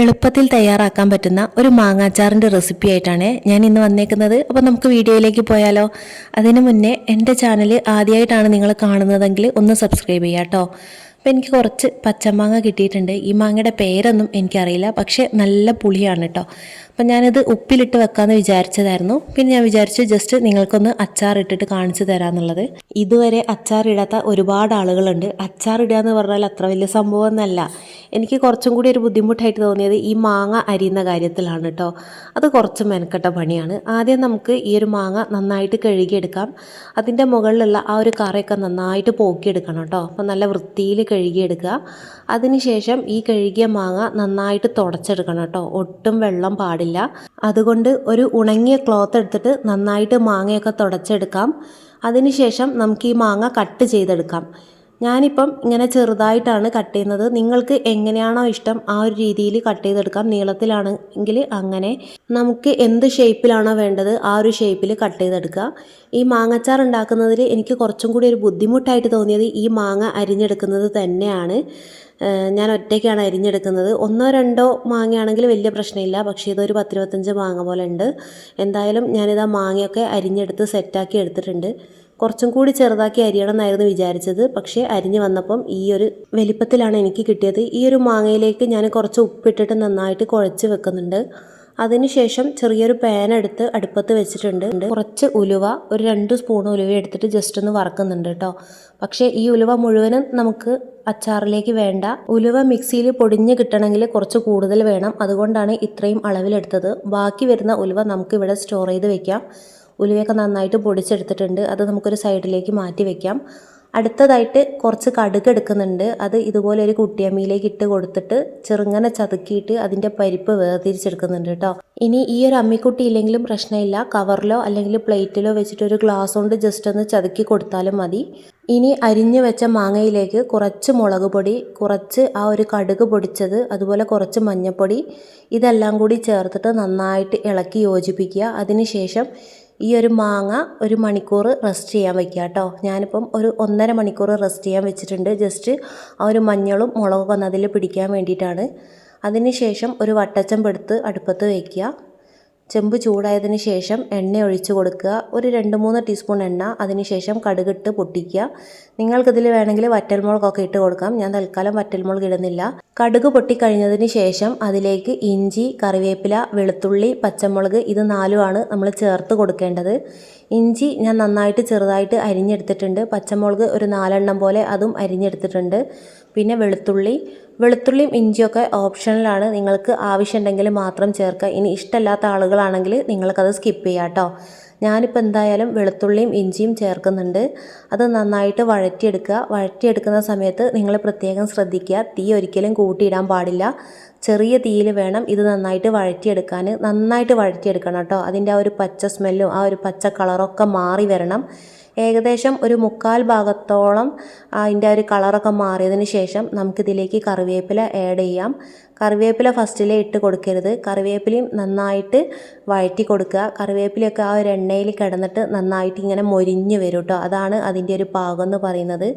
എളുപ്പത്തിൽ തയ്യാറാക്കാൻ പറ്റുന്ന ഒരു മാങ്ങാച്ചാറിൻ്റെ റെസിപ്പി ആയിട്ടാണ് ഞാൻ ഇന്ന് വന്നേക്കുന്നത്. അപ്പോൾ നമുക്ക് വീഡിയോയിലേക്ക് പോയാലോ? അതിനു മുന്നേ എൻ്റെ ചാനൽ ആദ്യമായിട്ടാണ് നിങ്ങൾ കാണുന്നതെങ്കിൽ ഒന്ന് സബ്സ്ക്രൈബ് ചെയ്യാം കേട്ടോ. അപ്പോൾ എനിക്ക് കുറച്ച് പച്ചമാങ്ങ കിട്ടിയിട്ടുണ്ട്. ഈ മാങ്ങയുടെ പേരൊന്നും എനിക്കറിയില്ല, പക്ഷേ നല്ല പുളിയാണ് കേട്ടോ. അപ്പം ഞാനിത് ഉപ്പിലിട്ട് വെക്കാമെന്ന് വിചാരിച്ചതായിരുന്നു. പിന്നെ ഞാൻ വിചാരിച്ചു ജസ്റ്റ് നിങ്ങൾക്കൊന്ന് അച്ചാറിട്ടിട്ട് കാണിച്ചു തരാമെന്നുള്ളത്. ഇതുവരെ അച്ചാറിടാത്ത ഒരുപാട് ആളുകളുണ്ട്. അച്ചാറിടുക എന്ന് പറഞ്ഞാൽ അത്ര വലിയ സംഭവമൊന്നുമല്ല. എനിക്ക് കുറച്ചും കൂടി ഒരു ബുദ്ധിമുട്ടായിട്ട് തോന്നിയത് ഈ മാങ്ങ അരിയുന്ന കാര്യത്തിലാണ് കേട്ടോ. അത് കുറച്ച് മെനക്കെട്ട പണിയാണ്. ആദ്യം നമുക്ക് ഈ ഒരു മാങ്ങ നന്നായിട്ട് കഴുകിയെടുക്കാം. അതിൻ്റെ മുകളിലുള്ള ആ ഒരു കറയൊക്കെ നന്നായിട്ട് പോക്കിയെടുക്കണം കേട്ടോ. അപ്പം നല്ല വൃത്തിയിൽ കഴുകിയെടുക്കുക. അതിനുശേഷം ഈ കഴുകിയ മാങ്ങ നന്നായിട്ട് തുടച്ചെടുക്കണം കേട്ടോ. ഒട്ടും വെള്ളം പാടില്ല. അതുകൊണ്ട് ഒരു ഉണങ്ങിയ ക്ലോത്ത് എടുത്തിട്ട് നന്നായിട്ട് മാങ്ങയൊക്കെ തുടച്ചെടുക്കാം. അതിനുശേഷം നമുക്ക് ഈ മാങ്ങ കട്ട് ചെയ്തെടുക്കാം. ഞാനിപ്പം ഇങ്ങനെ ചെറുതായിട്ടാണ് കട്ട് ചെയ്യുന്നത്. നിങ്ങൾക്ക് എങ്ങനെയാണോ ഇഷ്ടം ആ ഒരു രീതിയിൽ കട്ട് ചെയ്തെടുക്കാം. നീളത്തിലാണെങ്കിൽ അങ്ങനെ, നമുക്ക് എന്ത് ഷേപ്പിലാണോ വേണ്ടത് ആ ഒരു ഷേപ്പിൽ കട്ട് ചെയ്തെടുക്കുക. ഈ മാങ്ങച്ചാർ ഉണ്ടാക്കുന്നതിൽ എനിക്ക് കുറച്ചും കൂടി ഒരു ബുദ്ധിമുട്ടായിട്ട് തോന്നിയത് ഈ മാങ്ങ അരിഞ്ഞെടുക്കുന്നത് തന്നെയാണ്. ഞാൻ ഒറ്റയ്ക്കാണ് അരിഞ്ഞെടുക്കുന്നത്. ഒന്നോ രണ്ടോ മാങ്ങയാണെങ്കിൽ വലിയ പ്രശ്നമില്ല. പക്ഷേ ഇതൊരു 10-25 മാങ്ങ പോലെ ഉണ്ട്. എന്തായാലും ഞാനിതാ മാങ്ങയൊക്കെ അരിഞ്ഞെടുത്ത് സെറ്റാക്കി എടുത്തിട്ടുണ്ട്. കുറച്ചും കൂടി ചെറുതാക്കി അരിയണം എന്നായിരുന്നു വിചാരിച്ചത്. പക്ഷേ അരിഞ്ഞ് വന്നപ്പം ഈ ഒരു വലിപ്പത്തിലാണ് എനിക്ക് കിട്ടിയത്. ഈ ഒരു മാങ്ങയിലേക്ക് ഞാൻ കുറച്ച് ഉപ്പിട്ടിട്ട് നന്നായിട്ട് കുഴച്ച് വെക്കുന്നുണ്ട്. അതിനുശേഷം ചെറിയൊരു പാൻ എടുത്ത് അടുപ്പത്ത് വെച്ചിട്ടുണ്ട്. കുറച്ച് ഉലുവ, ഒരു 2 സ്പൂൺ ഉലുവ എടുത്തിട്ട് ജസ്റ്റ് ഒന്ന് വറക്കുന്നുണ്ട് കേട്ടോ. പക്ഷേ ഈ ഉലുവ മുഴുവനും നമുക്ക് അച്ചാറിലേക്ക് വേണ്ട. ഉലുവ മിക്സിയിൽ പൊടിഞ്ഞ് കിട്ടണമെങ്കിൽ കുറച്ച് കൂടുതൽ വേണം. അതുകൊണ്ടാണ് ഇത്രയും അളവിലെടുത്തത്. ബാക്കി വരുന്ന ഉലുവ നമുക്ക് ഇവിടെ സ്റ്റോർ ചെയ്ത് വെക്കാം. ഉലുവയൊക്കെ നന്നായിട്ട് പൊടിച്ചെടുത്തിട്ടുണ്ട്. അത് നമുക്കൊരു സൈഡിലേക്ക് മാറ്റി വെക്കാം. അടുത്തതായിട്ട് കുറച്ച് കടുക് എടുക്കുന്നുണ്ട്. അത് ഇതുപോലെ ഒരു കുട്ടിയമ്മിയിലേക്ക് ഇട്ട് കൊടുത്തിട്ട് ചെറുങ്ങനെ ചതുക്കിയിട്ട് അതിൻ്റെ പരിപ്പ് വേർതിരിച്ചെടുക്കുന്നുണ്ട് കേട്ടോ. ഇനി ഈ ഒരു അമ്മിക്കുട്ടി ഇല്ലെങ്കിലും പ്രശ്നമില്ല. കവറിലോ അല്ലെങ്കിൽ പ്ലേറ്റിലോ വെച്ചിട്ട് ഒരു ഗ്ലാസ് കൊണ്ട് ജസ്റ്റ് ഒന്ന് ചതുക്കി കൊടുത്താലും മതി. ഇനി അരിഞ്ഞു വെച്ച മാങ്ങയിലേക്ക് കുറച്ച് മുളക് പൊടി, കുറച്ച് ആ ഒരു കടുക് പൊടിച്ചത്, അതുപോലെ കുറച്ച് മഞ്ഞൾപ്പൊടി, ഇതെല്ലാം കൂടി ചേർത്തിട്ട് നന്നായിട്ട് ഇളക്കി യോജിപ്പിക്കുക. അതിനുശേഷം ഈ ഒരു മാങ്ങ 1 മണിക്കൂർ റെസ്റ്റ് ചെയ്യാൻ വയ്ക്കുക കേട്ടോ. ഞാനിപ്പം ഒരു 1.5 മണിക്കൂർ റെസ്റ്റ് ചെയ്യാൻ വെച്ചിട്ടുണ്ട്. ജസ്റ്റ് ആ ഒരു മഞ്ഞളും മുളകൊക്കെ ഒന്ന് അതിൽ പിടിക്കാൻ വേണ്ടിയിട്ടാണ്. അതിനുശേഷം ഒരു വട്ടച്ചെമ്പ് എടുത്ത് അടുപ്പത്ത് വയ്ക്കുക. ചെമ്പ് ചൂടായതിന് ശേഷം എണ്ണ ഒഴിച്ച് കൊടുക്കുക. ഒരു 2-3 ടീസ്പൂൺ എണ്ണ. അതിനുശേഷം കടുകിട്ട് പൊട്ടിക്കുക. നിങ്ങൾക്കിതിൽ വേണമെങ്കിൽ വറ്റൽമുളകൊക്കെ ഇട്ട് കൊടുക്കാം. ഞാൻ തൽക്കാലം വറ്റൽമുളക് ഇടുന്നില്ല. കടുക് പൊട്ടിക്കഴിഞ്ഞതിന് ശേഷം അതിലേക്ക് ഇഞ്ചി, കറിവേപ്പില, വെളുത്തുള്ളി, പച്ചമുളക്, ഇത് 4ഉമാണ് നമ്മൾ ചേർത്ത് കൊടുക്കേണ്ടത്. ഇഞ്ചി ഞാൻ നന്നായിട്ട് ചെറുതായിട്ട് അരിഞ്ഞെടുത്തിട്ടുണ്ട്. പച്ചമുളക് ഒരു 4 പോലെ അതും അരിഞ്ഞെടുത്തിട്ടുണ്ട്. പിന്നെ വെളുത്തുള്ളിയും ഇഞ്ചിയൊക്കെ ഓപ്ഷണലാണ്. നിങ്ങൾക്ക് ആവശ്യമുണ്ടെങ്കിൽ മാത്രം ചേർക്കുക. ഇനി ഇഷ്ടമില്ലാത്ത ആളുകളാണെങ്കിൽ നിങ്ങൾക്കത് സ്കിപ്പ് ചെയ്യാം കേട്ടോ. ഞാനിപ്പോൾ എന്തായാലും വെളുത്തുള്ളിയും ഇഞ്ചിയും ചേർക്കുന്നുണ്ട്. അത് നന്നായിട്ട് വഴറ്റിയെടുക്കുന്ന സമയത്ത് നിങ്ങൾ പ്രത്യേകം ശ്രദ്ധിക്കുക. തീ ഒരിക്കലും കൂട്ടിയിടാൻ പാടില്ല. ചെറിയ തീയിൽ വേണം ഇത് നന്നായിട്ട് വഴറ്റിയെടുക്കാൻ. നന്നായിട്ട് വഴറ്റിയെടുക്കണം കേട്ടോ. അതിൻ്റെ ആ ഒരു പച്ച സ്മെല്ലും ആ ഒരു പച്ച കളറൊക്കെ മാറി വരണം. ഏകദേശം ഒരു 1/4 ഭാഗത്തോളം അതിൻ്റെ ഒരു കളറൊക്കെ മാറിയതിന് ശേഷം നമുക്കിതിലേക്ക് കറിവേപ്പില ആഡ് ചെയ്യാം. കറിവേപ്പില ഫസ്റ്റിലേ ഇട്ട് കൊടുക്കരുത്. കറിവേപ്പിലയും നന്നായിട്ട് വഴറ്റി കൊടുക്കുക. കറിവേപ്പിലയൊക്കെ ആ ഒരു എണ്ണയിൽ കിടന്നിട്ട് നന്നായിട്ട് ഇങ്ങനെ മൊരിഞ്ഞ് വരും കേട്ടോ. അതാണ് അതിൻ്റെ ഒരു പാകം എന്ന് പറയുന്നത്.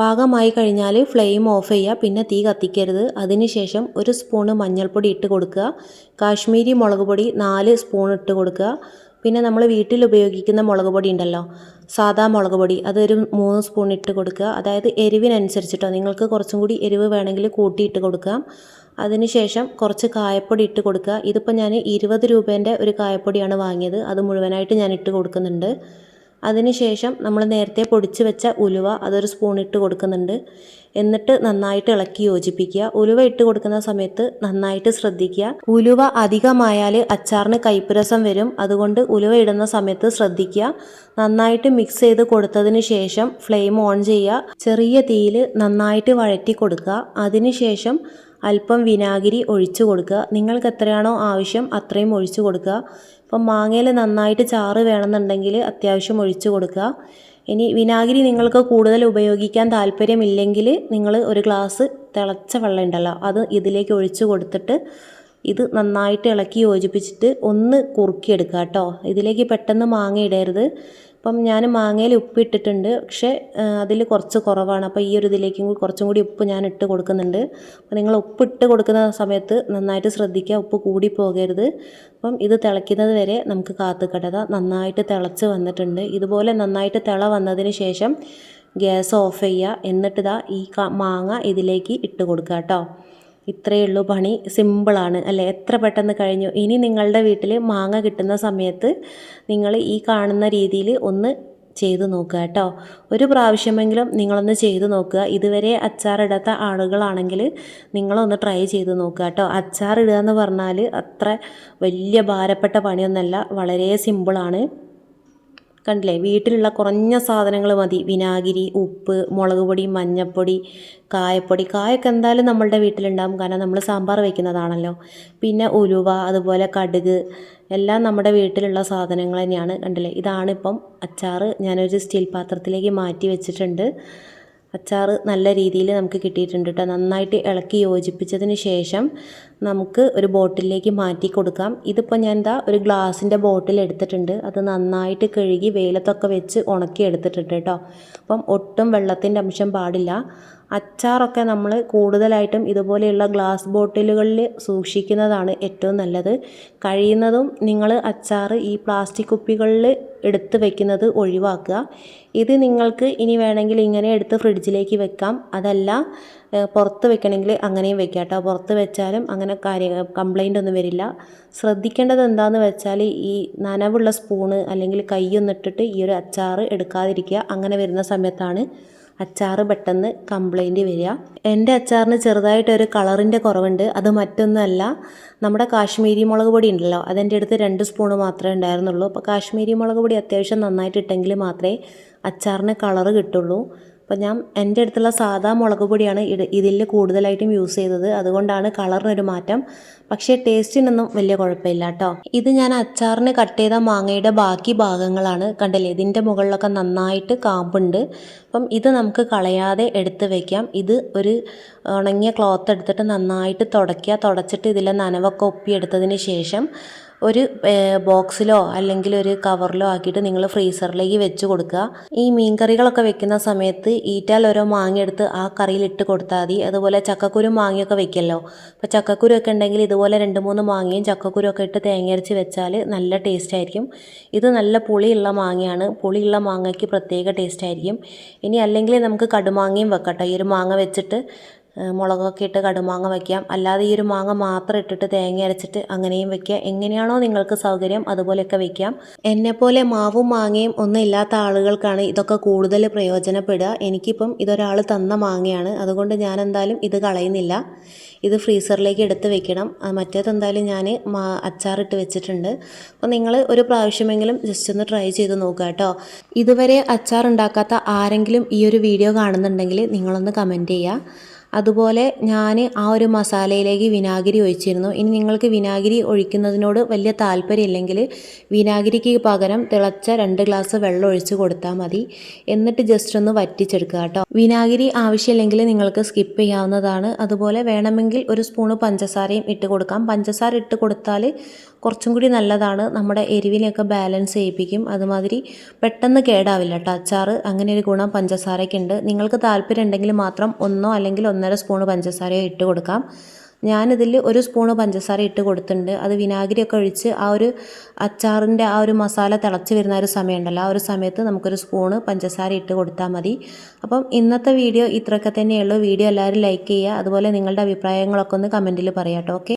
പാകമായി കഴിഞ്ഞാൽ ഫ്ലെയിം ഓഫ് ചെയ്യുക. പിന്നെ തീ കത്തിക്കരുത്. അതിനുശേഷം 1 സ്പൂണ് മഞ്ഞൾപ്പൊടി ഇട്ട് കൊടുക്കുക. കാശ്മീരി മുളക് പൊടി 4 സ്പൂൺ ഇട്ട് കൊടുക്കുക. പിന്നെ നമ്മൾ വീട്ടിൽ ഉപയോഗിക്കുന്ന മുളക് പൊടി ഉണ്ടല്ലോ, സാദാ മുളക് പൊടി, അതൊരു 3 സ്പൂൺ ഇട്ട് കൊടുക്കുക. അതായത് എരിവിനനുസരിച്ചിട്ടോ. നിങ്ങൾക്ക് കുറച്ചും കൂടി എരിവ് വേണമെങ്കിൽ കൂട്ടിയിട്ട് കൊടുക്കാം. അതിനുശേഷം കുറച്ച് കായപ്പൊടി ഇട്ട് കൊടുക്കുക. ഇതിപ്പോൾ ഞാൻ 20 രൂപേൻ്റെ ഒരു കായപ്പൊടിയാണ് വാങ്ങിയത്. അത് മുഴുവനായിട്ട് ഞാൻ ഇട്ട് കൊടുക്കുന്നുണ്ട്. അതിനുശേഷം നമ്മൾ നേരത്തെ പൊടിച്ച് വെച്ച ഉലുവ അതൊരു സ്പൂൺ ഇട്ട് കൊടുക്കുന്നുണ്ട്. എന്നിട്ട് നന്നായിട്ട് ഇളക്കി യോജിപ്പിക്കുക. ഉലുവ ഇട്ട് കൊടുക്കുന്ന സമയത്ത് നന്നായിട്ട് ശ്രദ്ധിക്കുക. ഉലുവ അധികമായാൽ അച്ചാറിന് കയ്പ്പുരസം വരും. അതുകൊണ്ട് ഉലുവ ഇടുന്ന സമയത്ത് ശ്രദ്ധിക്കുക. നന്നായിട്ട് മിക്സ് ചെയ്ത് കൊടുത്തതിന് ശേഷം ഫ്ലെയിം ഓൺ ചെയ്യുക. ചെറിയ തീയിൽ നന്നായിട്ട് വഴറ്റി കൊടുക്കുക. അതിനുശേഷം അല്പം വിനാഗിരി ഒഴിച്ചു കൊടുക്കുക. നിങ്ങൾക്ക് എത്രയാണോ ആവശ്യം അത്രയും ഒഴിച്ചു കൊടുക്കുക. ഇപ്പം മാങ്ങയിൽ നന്നായിട്ട് ചാറ് വേണമെന്നുണ്ടെങ്കിൽ അത്യാവശ്യം ഒഴിച്ചു കൊടുക്കുക. ഇനി വിനാഗിരി നിങ്ങൾക്ക് കൂടുതൽ ഉപയോഗിക്കാൻ താല്പര്യമില്ലെങ്കിൽ നിങ്ങൾ ഒരു ഗ്ലാസ് തിളച്ച വെള്ളം ഉണ്ടല്ലോ അത് ഇതിലേക്ക് ഒഴിച്ചു കൊടുത്തിട്ട് ഇത് നന്നായിട്ട് ഇളക്കി യോജിപ്പിച്ചിട്ട് ഒന്ന് കുറുക്കിയെടുക്കുക കേട്ടോ. ഇതിലേക്ക് പെട്ടെന്ന് മാങ്ങ ഇടരുത്. അപ്പം ഞാൻ മാങ്ങയിൽ ഉപ്പ് ഇട്ടിട്ടുണ്ട്, പക്ഷേ അതിൽ കുറച്ച് കുറവാണ്. അപ്പോൾ ഈ ഒരു ഇതിലേക്കും കുറച്ചും കൂടി ഉപ്പ് ഞാൻ ഇട്ട് കൊടുക്കുന്നുണ്ട്. അപ്പോൾ നിങ്ങൾ ഉപ്പ് ഇട്ട് കൊടുക്കുന്ന സമയത്ത് നന്നായിട്ട് ശ്രദ്ധിക്കുക, ഉപ്പ് കൂടി പോകരുത്. അപ്പം ഇത് തിളയ്ക്കുന്നത് വരെ നമുക്ക് കാത്തുകിടക്കുക. നന്നായിട്ട് തിളച്ച് വന്നിട്ടുണ്ട്. ഇതുപോലെ നന്നായിട്ട് തിള വന്നതിന് ശേഷം ഗ്യാസ് ഓഫ് ചെയ്യുക. എന്നിട്ട് ഈ മാങ്ങ ഇതിലേക്ക് ഇട്ട് കൊടുക്കുക കേട്ടോ. ഇത്രയേ ഉള്ളൂ പണി. സിമ്പിളാണ് അല്ലേ? എത്ര പെട്ടെന്ന് കഴിഞ്ഞു. ഇനി നിങ്ങളുടെ വീട്ടിൽ മാങ്ങ കിട്ടുന്ന സമയത്ത് നിങ്ങൾ ഈ കാണുന്ന രീതിയിൽ ഒന്ന് ചെയ്തു നോക്കുക കേട്ടോ. ഒരു പ്രാവശ്യമെങ്കിലും നിങ്ങളൊന്ന് ചെയ്തു നോക്കുക. ഇതുവരെ അച്ചാറിടാത്ത ആളുകളാണെങ്കിൽ നിങ്ങളൊന്ന് ട്രൈ ചെയ്ത് നോക്കുക കേട്ടോ. അച്ചാറിടുക എന്ന് പറഞ്ഞാൽ അത്ര വലിയ ഭാരപ്പെട്ട പണിയൊന്നുമല്ല, വളരെ സിമ്പിളാണ്. കണ്ടില്ലേ, വീട്ടിലുള്ള കുറഞ്ഞ സാധനങ്ങൾ മതി. വിനാഗിരി, ഉപ്പ്, മുളക് പൊടി, മഞ്ഞൾപ്പൊടി, കായപ്പൊടി. കായൊക്കെ എന്തായാലും നമ്മളുടെ വീട്ടിലുണ്ടാകും, കാരണം നമ്മൾ സാമ്പാർ വയ്ക്കുന്നതാണല്ലോ. പിന്നെ ഉലുവ, അതുപോലെ കടുക്, എല്ലാം നമ്മുടെ വീട്ടിലുള്ള സാധനങ്ങൾ തന്നെയാണ്. കണ്ടില്ലേ, ഇതാണിപ്പം അച്ചാർ. ഞാനൊരു സ്റ്റീൽ പാത്രത്തിലേക്ക് മാറ്റി വെച്ചിട്ടുണ്ട്. അച്ചാർ നല്ല രീതിയിൽ നമുക്ക് കിട്ടിയിട്ടുണ്ട് കേട്ടോ. നന്നായിട്ട് ഇളക്കി യോജിപ്പിച്ചതിന് ശേഷം നമുക്ക് ഒരു ബോട്ടിലേക്ക് മാറ്റി കൊടുക്കാം. ഇതിപ്പോൾ ഞാൻ ഒരു ഗ്ലാസിൻ്റെ ബോട്ടിൽ എടുത്തിട്ടുണ്ട്. അത് നന്നായിട്ട് കഴുകി വെയിലത്തൊക്കെ വെച്ച് ഉണക്കി എടുത്തിട്ടുണ്ട് കേട്ടോ. അപ്പം ഒട്ടും വെള്ളത്തിൻ്റെ അംശം പാടില്ല. അച്ചാറൊക്കെ നമ്മൾ കൂടുതലായിട്ടും ഇതുപോലെയുള്ള ഗ്ലാസ് ബോട്ടിലുകളിൽ സൂക്ഷിക്കുന്നതാണ് ഏറ്റവും നല്ലത്. കഴിയുന്നതും നിങ്ങൾ അച്ചാർ ഈ പ്ലാസ്റ്റിക് കുപ്പികളിൽ എടുത്ത് വെക്കുന്നത് ഒഴിവാക്കുക. ഇത് നിങ്ങൾക്ക് ഇനി വേണമെങ്കിൽ ഇങ്ങനെ എടുത്ത് ഫ്രിഡ്ജിലേക്ക് വെക്കാം. അതല്ല പുറത്ത് വെക്കണമെങ്കിൽ അങ്ങനെയും വെക്കാം കേട്ടോ. പുറത്ത് വെച്ചാലും അങ്ങനെ കംപ്ലൈൻ്റ് ഒന്നും വരില്ല. ശ്രദ്ധിക്കേണ്ടത് എന്താണെന്ന് വെച്ചാൽ ഈ നനവുള്ള സ്പൂണ് അല്ലെങ്കിൽ കൈയൊന്നിട്ടിട്ട് ഈ ഒരു അച്ചാർ എടുക്കാതിരിക്കുക. അങ്ങനെ വരുന്ന സമയത്താണ് അച്ചാർ പെട്ടെന്ന് കംപ്ലൈൻറ്റ് വരിക. എൻ്റെ അച്ചാറിന് ചെറുതായിട്ടൊരു കളറിൻ്റെ കുറവുണ്ട്. അത് മറ്റൊന്നുമല്ല, നമ്മുടെ കാശ്മീരി മുളക് പൊടി ഉണ്ടല്ലോ, അതെൻ്റെ അടുത്ത് 2 സ്പൂണ് മാത്രമേ ഉണ്ടായിരുന്നുള്ളൂ. അപ്പോൾ കാശ്മീരി മുളക് പൊടി അത്യാവശ്യം നന്നായിട്ട് ഇട്ടെങ്കിൽ മാത്രമേ അച്ചാറിന് കളറ് കിട്ടുള്ളൂ. അപ്പോൾ ഞാൻ എൻ്റെ അടുത്തുള്ള സാധാ മുളക് പൊടിയാണ് ഇതിൽ കൂടുതലായിട്ടും യൂസ് ചെയ്തത്. അതുകൊണ്ടാണ് കളറിനൊരു മാറ്റം. പക്ഷേ ടേസ്റ്റിനൊന്നും വലിയ കുഴപ്പമില്ല കേട്ടോ. ഇത് ഞാൻ അച്ചാറിന് കട്ട് ചെയ്ത മാങ്ങയുടെ ബാക്കി ഭാഗങ്ങളാണ്. കണ്ടില്ലേ, ഇതിൻ്റെ മുകളിലൊക്കെ നന്നായിട്ട് കാമ്പുണ്ട്. അപ്പം ഇത് നമുക്ക് കളയാതെ എടുത്ത് വയ്ക്കാം. ഇത് ഒരു ഉണങ്ങിയ ക്ലോത്ത് എടുത്തിട്ട് നന്നായിട്ട് തുടച്ചിട്ട് ഇതിലെ നനവൊക്കെ ഒപ്പിയെടുത്തതിന് ശേഷം ഒരു ബോക്സിലോ അല്ലെങ്കിൽ ഒരു കവറിലോ ആക്കിയിട്ട് നിങ്ങൾ ഫ്രീസറിലേക്ക് വെച്ച് കൊടുക്കുക. ഈ മീൻകറികളൊക്കെ വെക്കുന്ന സമയത്ത് ഈറ്റാൽ ഓരോ മാങ്ങ എടുത്ത് ആ കറിയിൽ ഇട്ട് കൊടുത്താൽ മതി. അതുപോലെ ചക്കക്കുരു മാങ്ങയൊക്കെ വെക്കുമല്ലോ, അപ്പോൾ ചക്കക്കുരു ഒക്കെ ഉണ്ടെങ്കിൽ ഇതുപോലെ 2-3 മാങ്ങയും ചക്കക്കുരു ഒക്കെ ഇട്ട് തേങ്ങ അരച്ച് വെച്ചാൽ നല്ല ടേസ്റ്റ് ആയിരിക്കും. ഇത് നല്ല പുളിയുള്ള മാങ്ങയാണ്. പുളിയുള്ള മാങ്ങയ്ക്ക് പ്രത്യേക ടേസ്റ്റ് ആയിരിക്കും. ഇനി അല്ലെങ്കിൽ നമുക്ക് കടുമാങ്ങയും വെക്കട്ടോ. ഈ ഒരു മാങ്ങ വെച്ചിട്ട് മുളകൊക്കെ ഇട്ട് കടുമാങ്ങ വയ്ക്കാം. അല്ലാതെ ഈ ഒരു മാങ്ങ മാത്രം ഇട്ടിട്ട് തേങ്ങ അരച്ചിട്ട് അങ്ങനെയും വയ്ക്കാം. എങ്ങനെയാണോ നിങ്ങൾക്ക് സൗകര്യം അതുപോലെയൊക്കെ വയ്ക്കാം. എന്നെപ്പോലെ മാവും മാങ്ങയും ഒന്നും ഇല്ലാത്ത ആളുകൾക്കാണ് ഇതൊക്കെ കൂടുതൽ പ്രയോജനപ്പെടുക. എനിക്കിപ്പം ഇതൊരാൾ തന്ന മാങ്ങയാണ്, അതുകൊണ്ട് ഞാൻ എന്തായാലും ഇത് കളയുന്നില്ല. ഇത് ഫ്രീസറിലേക്ക് എടുത്ത് വെക്കണം. മറ്റേത് എന്തായാലും ഞാൻ അച്ചാറിട്ട് വെച്ചിട്ടുണ്ട്. അപ്പോൾ നിങ്ങൾ ഒരു പ്രാവശ്യമെങ്കിലും ജസ്റ്റ് ഒന്ന് ട്രൈ ചെയ്ത് നോക്കുക കേട്ടോ. ഇതുവരെ അച്ചാർ ഉണ്ടാക്കാത്ത ആരെങ്കിലും ഈ ഒരു വീഡിയോ കാണുന്നുണ്ടെങ്കിൽ നിങ്ങളൊന്ന് കമൻറ്റ് ചെയ്യുക. അതുപോലെ ഞാൻ ആ ഒരു മസാലയിലേക്ക് വിനാഗിരി ഒഴിച്ചിരുന്നു. ഇനി നിങ്ങൾക്ക് വിനാഗിരി ഒഴിക്കുന്നതിനോട് വലിയ താല്പര്യമില്ലെങ്കിൽ വിനാഗിരിക്ക് പകരം തിളച്ച 2 ഗ്ലാസ് വെള്ളം ഒഴിച്ച് കൊടുത്താൽ മതി. എന്നിട്ട് ജസ്റ്റ് ഒന്ന് വറ്റിച്ചെടുക്കുക കേട്ടോ. വിനാഗിരി ആവശ്യമില്ലെങ്കിൽ നിങ്ങൾക്ക് സ്കിപ്പ് ചെയ്യാവുന്നതാണ്. അതുപോലെ വേണമെങ്കിൽ ഒരു സ്പൂണ് പഞ്ചസാരയും ഇട്ട് കൊടുക്കാം. പഞ്ചസാര ഇട്ട് കൊടുത്താൽ കുറച്ചും കൂടി നല്ലതാണ്. നമ്മുടെ എരിവിനെയൊക്കെ ബാലൻസ് ചെയ്യിപ്പിക്കും. അതുമാതിരി പെട്ടെന്ന് കേടാവില്ല കേട്ടോ അച്ചാർ. അങ്ങനെ ഒരു ഗുണം പഞ്ചസാരയ്ക്ക് ഉണ്ട്. നിങ്ങൾക്ക് താല്പര്യം ഉണ്ടെങ്കിൽ മാത്രം 1 അല്ലെങ്കിൽ 1.5 സ്പൂണ് പഞ്ചസാരയോ ഇട്ട് കൊടുക്കാം. ഞാനിതിൽ 1 സ്പൂണ് പഞ്ചസാര ഇട്ട് കൊടുത്തിട്ടുണ്ട്. അത് വിനാഗിരിയൊക്കെ ഒഴിച്ച് ആ ഒരു അച്ചാറിൻ്റെ ആ ഒരു മസാല തിളച്ച് വരുന്ന ഒരു സമയമുണ്ടല്ലോ, ആ ഒരു സമയത്ത് നമുക്കൊരു സ്പൂണ് പഞ്ചസാര ഇട്ട് കൊടുത്താൽ മതി. അപ്പം ഇന്നത്തെ വീഡിയോ ഇത്രയൊക്കെ തന്നെയുള്ളൂ. വീഡിയോ എല്ലാവരും ലൈക്ക് ചെയ്യുക. അതുപോലെ നിങ്ങളുടെ അഭിപ്രായങ്ങളൊക്കെ ഒന്ന് കമൻറ്റിൽ പറയാം കേട്ടോ. ഓക്കെ.